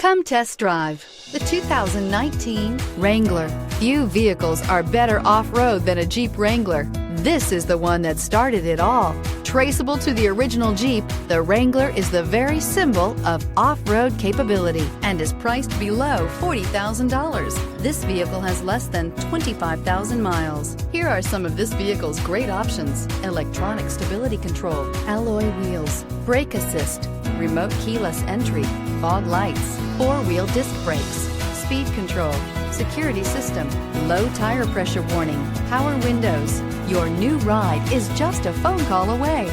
Come test drive the 2019 Wrangler. Few vehicles are better off-road than a Jeep Wrangler. This is the one that started it all. Traceable to the original Jeep, the Wrangler is the very symbol of off-road capability and is priced below $40,000. This vehicle has less than 25,000 miles. Here are some of this vehicle's great options: electronic stability control, alloy wheels, brake assist, remote keyless entry, fog lights, four-wheel disc brakes, speed control, security system, low tire pressure warning, power windows. Your new ride is just a phone call away.